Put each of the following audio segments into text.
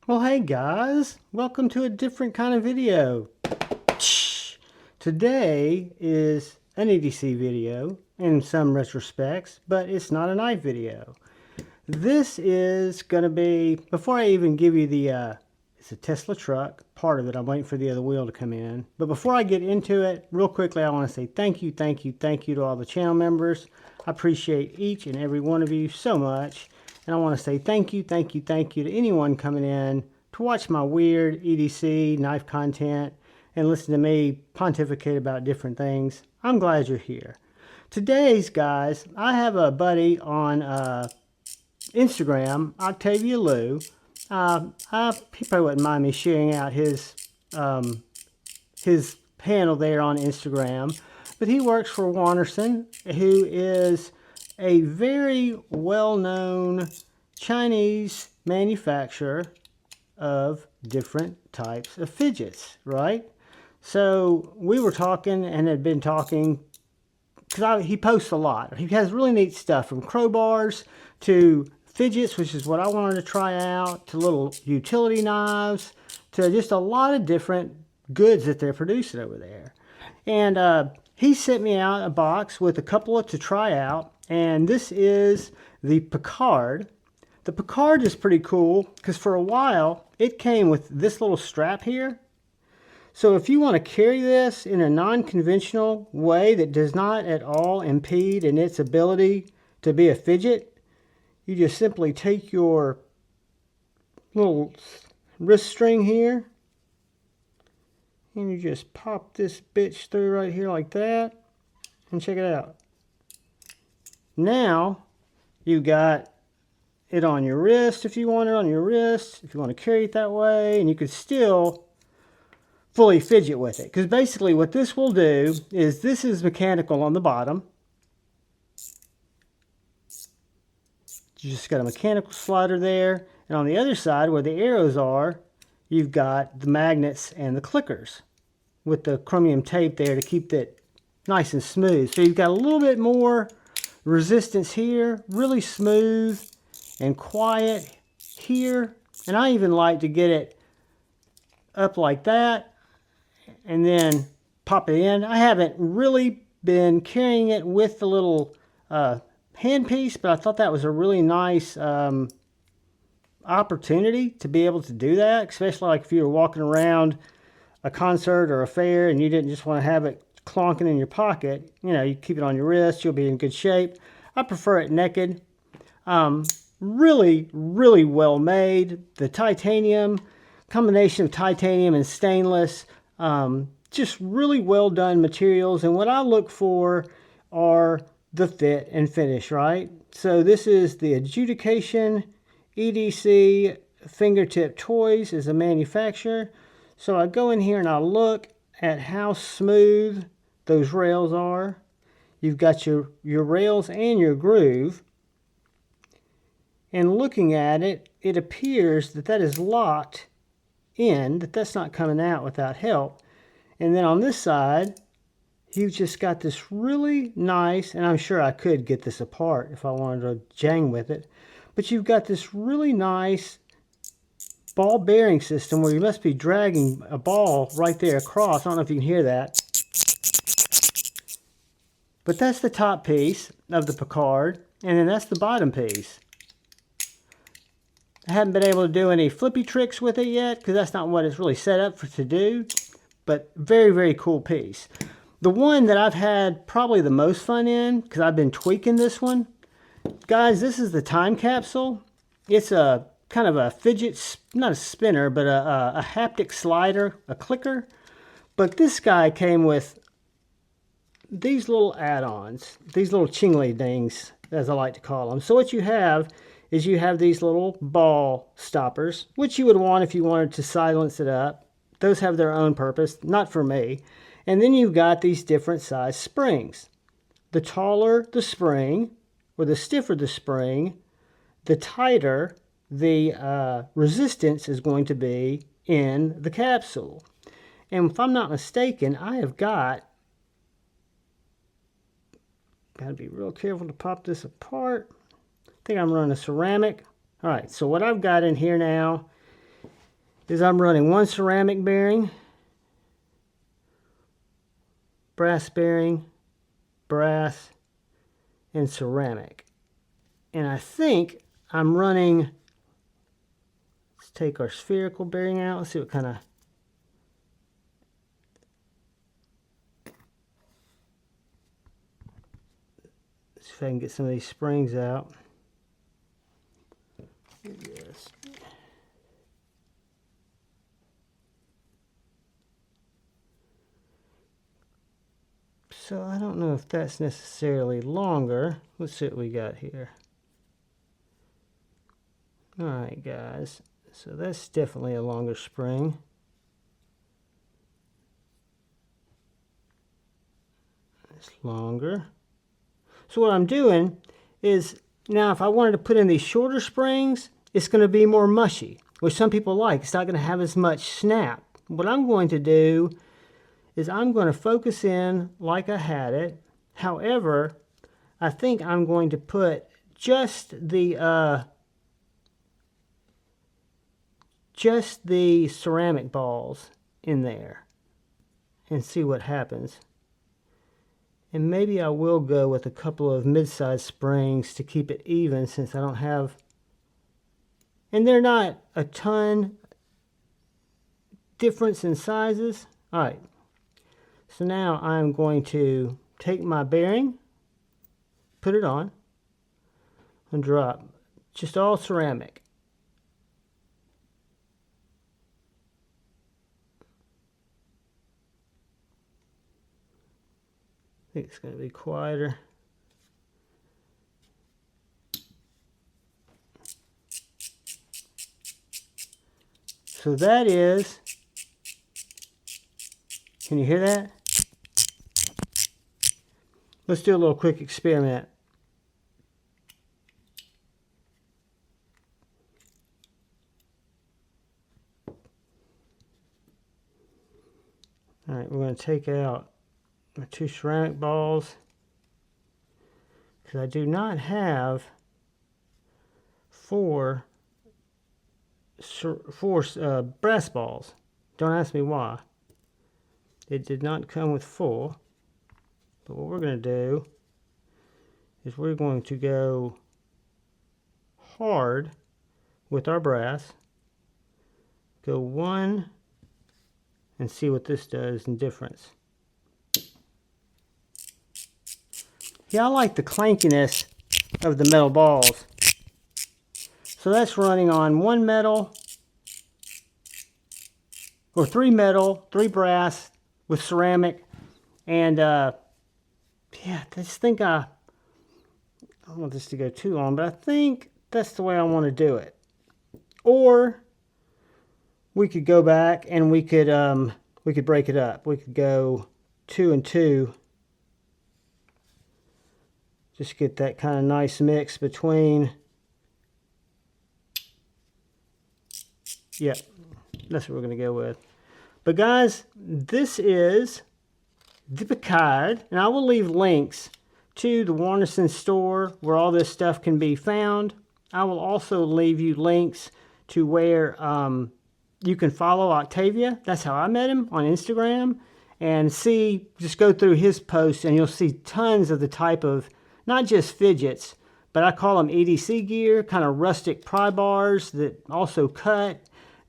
Well, hey guys, welcome to a different kind of video. Today is an EDC video in some retrospects, but it's not a knife video. This is going to be, before I even give you the, it's a Tesla truck, part of it, I'm waiting for the other wheel to come in. But before I get into it, real quickly, I want to say thank you to all the channel members. I appreciate each and every one of you so much. And I want to say thank you to anyone coming in to watch my weird EDC knife content and listen to me pontificate about different things. I'm glad you're here. Today's, guys, I have a buddy on Instagram, Octavia Lou. He probably wouldn't mind me sharing out his handle there on Instagram. But he works for Wanersen, who is a very well-known Chinese manufacturer of different types of fidgets, right? So we were talking and had been talking, because he posts a lot. He has really neat stuff, from crowbars to fidgets, which is what I wanted to try out, to little utility knives, to just a lot of different goods that they're producing over there. And he sent me out a box with a couple to try out, and this is the Picard. The Picard is pretty cool because for a while it came with this little strap here. So if you want to carry this in a non-conventional way that does not at all impede in its ability to be a fidget, you just simply take your little wrist string here and you just pop this bitch through right here like that, and check it out. Now you got it on your wrist if you want it on your wrist, if you want to carry it that way, and you could still fully fidget with it. Because basically what this will do is, this is mechanical on the bottom. You just got a mechanical slider there, and on the other side where the arrows are, you've got the magnets and the clickers with the chromium tape there to keep that nice and smooth. So you've got a little bit more resistance here, really smooth and quiet here. And I even like to get it up like that and then pop it in. I haven't really been carrying it with the little handpiece, but I thought that was a really nice opportunity to be able to do that, especially like if you were walking around a concert or a fair and you didn't just want to have it clonking in your pocket. You know, you keep it on your wrist, you'll be in good shape. I prefer it naked. Really well made. The titanium, combination of titanium and stainless, just really well done materials. And what I look for are the fit and finish, right? So this is the Adjudication EDC Fingertip Toys as a manufacturer. So I go in here and I look at how smooth those rails are. You've got your rails and your groove. And looking at it, it appears that that is locked in, that's not coming out without help. And then on this side, you've just got this really nice, and I'm sure I could get this apart if I wanted to jang with it, but you've got this really nice ball bearing system where you must be dragging a ball right there across. I don't know if you can hear that. But that's the top piece of the Picard, and then that's the bottom piece. I haven't been able to do any flippy tricks with it yet because that's not what it's really set up for to do, but very cool piece. The one that I've had probably the most fun in, because I've been tweaking this one, guys, this is the time capsule. It's a kind of a fidget, not a spinner, but a haptic slider, a clicker. But this guy came with these little add-ons, these little chingly things, as I like to call them. So what you have is you have these little ball stoppers, which you would want if you wanted to silence it up. Those have their own purpose, not for me. And then you've got these different size springs. The taller the spring, or the stiffer the spring, the tighter the resistance is going to be in the capsule. And if I'm not mistaken, I have got to be real careful to pop this apart. I think I'm running a ceramic. All right, so what I've got in here now is I'm running one ceramic bearing, brass bearing, brass, and ceramic. And I think I'm running, let's take our spherical bearing out. Let's see what kind of, let's see if I can get some of these springs out. Yes. So I don't know if that's necessarily longer. Let's see what we got here. Alright guys, so that's definitely a longer spring. It's longer. So what I'm doing is, now if I wanted to put in these shorter springs, it's going to be more mushy, which some people like. It's not going to have as much snap. What I'm going to do is I'm going to focus in like I had it. However, I think I'm going to put just the ceramic balls in there and see what happens. And maybe I will go with a couple of mid-sized springs to keep it even, since I don't have, and they're not a ton difference in sizes. All right, so now I'm going to take my bearing, put it on, and drop just all ceramic. I think it's going to be quieter. So that is, can you hear that? Let's do a little quick experiment. All right, we're going to take out my two ceramic balls, because I do not have four brass balls. Don't ask me why. It did not come with full. But what we're going to do is we're going to go hard with our brass. Go one and see what this does in difference. Yeah, I like the clankiness of the metal balls. So that's running on one metal, or three metal, three brass with ceramic. And yeah, I just think I don't want this to go too long, but I think that's the way I want to do it. Or we could go back and we could break it up. We could go 2 and 2. Just get that kind of nice mix between. Yep, that's what we're going to go with. But guys, this is the Picard, and I will leave links to the Wanersen store where all this stuff can be found. I will also leave you links to where you can follow Octavia. That's how I met him, on Instagram. And see, just go through his posts and you'll see tons of the type of, not just fidgets, but I call them EDC gear, kind of rustic pry bars that also cut,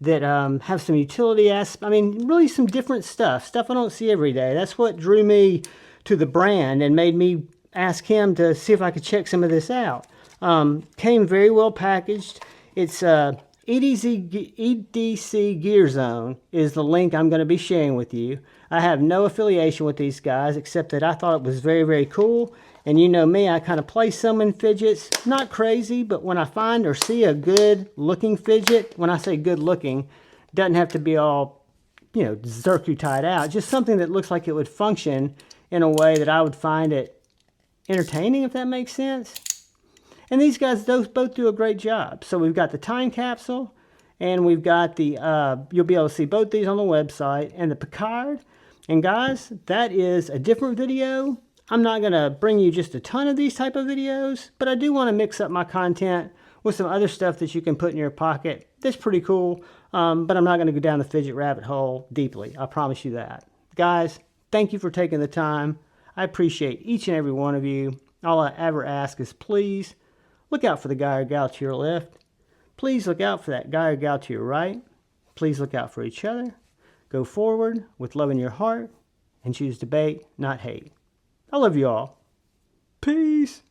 that have some utility aspects. I mean, really some different stuff I don't see every day. That's what drew me to the brand and made me ask him to see if I could check some of this out. Came very well packaged. It's EDC Gear Zone is the link I'm going to be sharing with you. I have no affiliation with these guys, except that I thought it was very, very cool. And you know me, I kind of play some in fidgets. Not crazy, but when I find or see a good looking fidget, when I say good looking, doesn't have to be all, you know, zerku tied out. Just something that looks like it would function in a way that I would find it entertaining, if that makes sense. And these guys, those both do a great job. So we've got the time capsule, and we've got the, you'll be able to see both these on the website, and the Picard. And guys, that is a different video. I'm not going to bring you just a ton of these type of videos, but I do want to mix up my content with some other stuff that you can put in your pocket. That's pretty cool, but I'm not going to go down the fidget rabbit hole deeply. I promise you that. Guys, thank you for taking the time. I appreciate each and every one of you. All I ever ask is please look out for the guy or gal to your left. Please look out for that guy or gal to your right. Please look out for each other. Go forward with love in your heart and choose debate, not hate. I love you all. Peace.